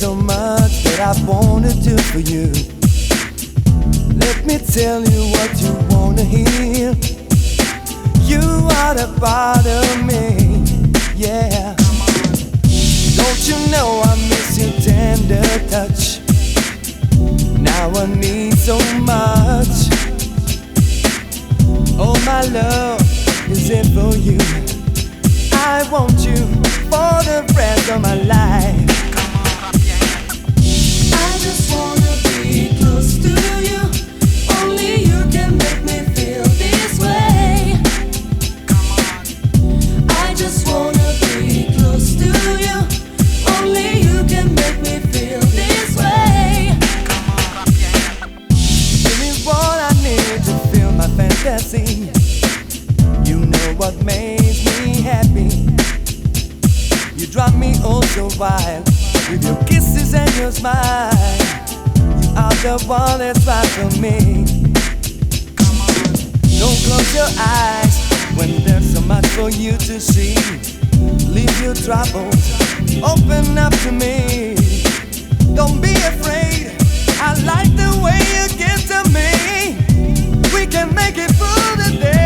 so much that I wanna do for you. Let me tell you what you wanna hear. You are the part of me, yeah. Don't you know I miss your tender touch? Now I need so much. Oh, my love is it for you. I want you for the rest of my life. I just wanna be close to you. Only you can make me feel this way. I just wanna be close to you. Only you can make me feel this way. Give me what I need to feel my fantasy. You know what makes me happy. You drive me oh so wild with your kisses and your smile. You are the one that's right for me. Don't close your eyes when there's so much for you to see. Leave your troubles, open up to me. Don't be afraid, I like the way you get to me. We can make it through the day.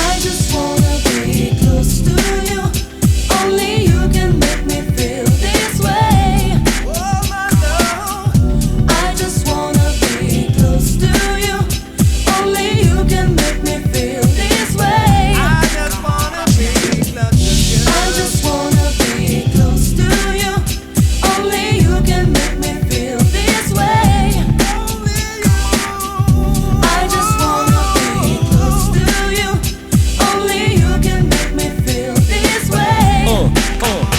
I just wanna be close to you. Only you can make me feel this way. Oh, my love. I just wanna be close to you. Only you can make me feel this way. I just wanna be close to you. I just wanna be close to you. Only you can make me feel this way. Only you. I just wanna be close to you. Only you can make me feel this way.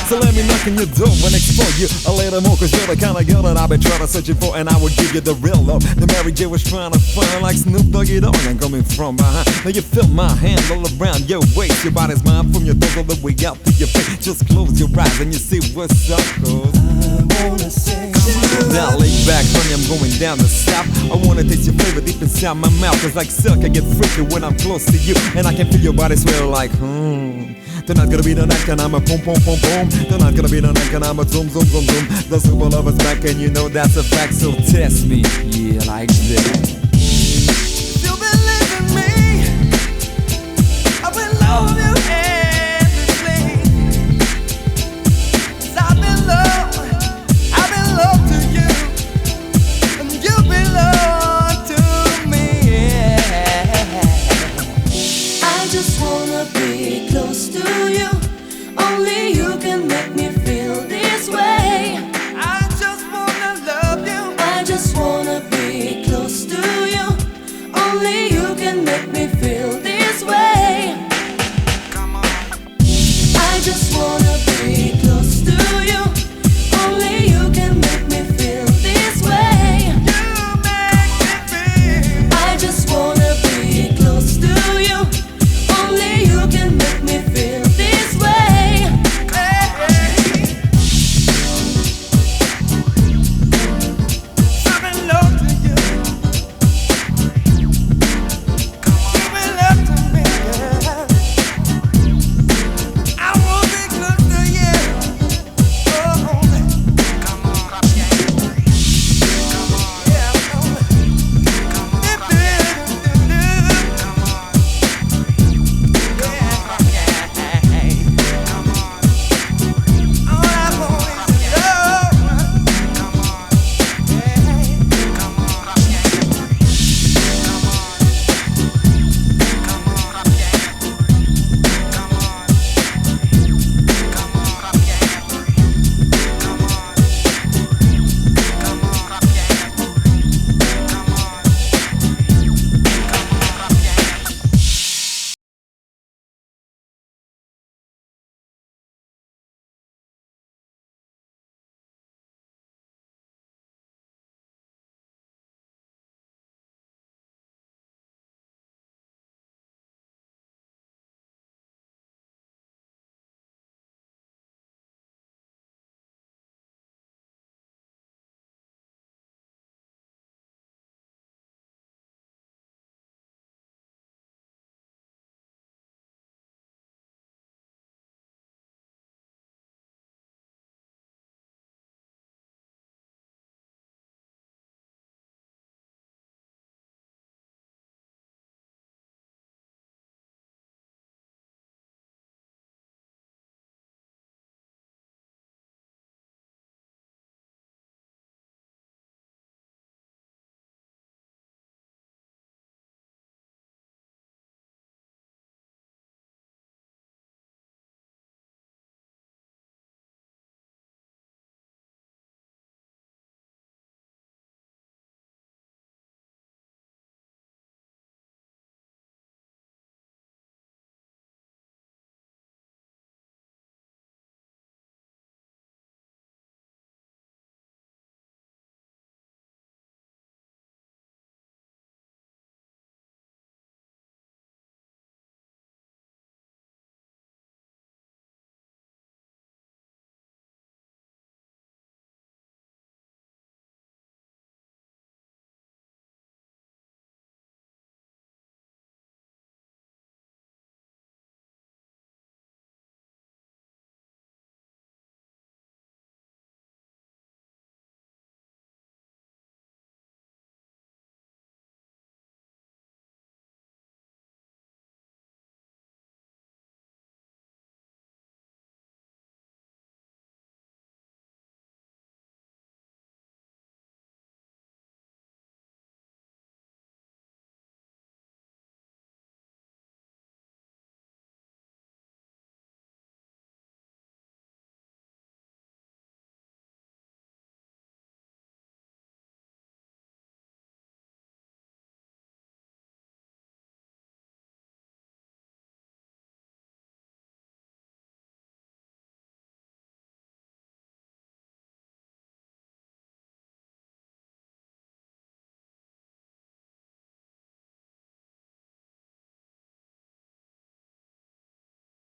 So let me knock on your door and explore you a little more, cause you're the kind of girl that I've been trying to search for, and I will give you the real love. The Mary J was trying to find like Snoop Doggy Dogg. I'm coming from behind. Now you feel my hand all around your waist. Your body's mine from your toes all the way out to your face. Just close your eyes and you see what's up, cause I wanna say to you. now lay back, honey, I'm going down the south. I wanna taste your flavor deep inside my mouth, cause like silk I get freaky when I'm close to you, and I can feel your body swell like Tonight gonna be the night and I'm a boom boom boom boom. Tonight gonna be the night and I'm a zoom zoom zoom zoom. The super lover's back and you know that's a fact, so test me, yeah, like that. You believe in me, I will love you.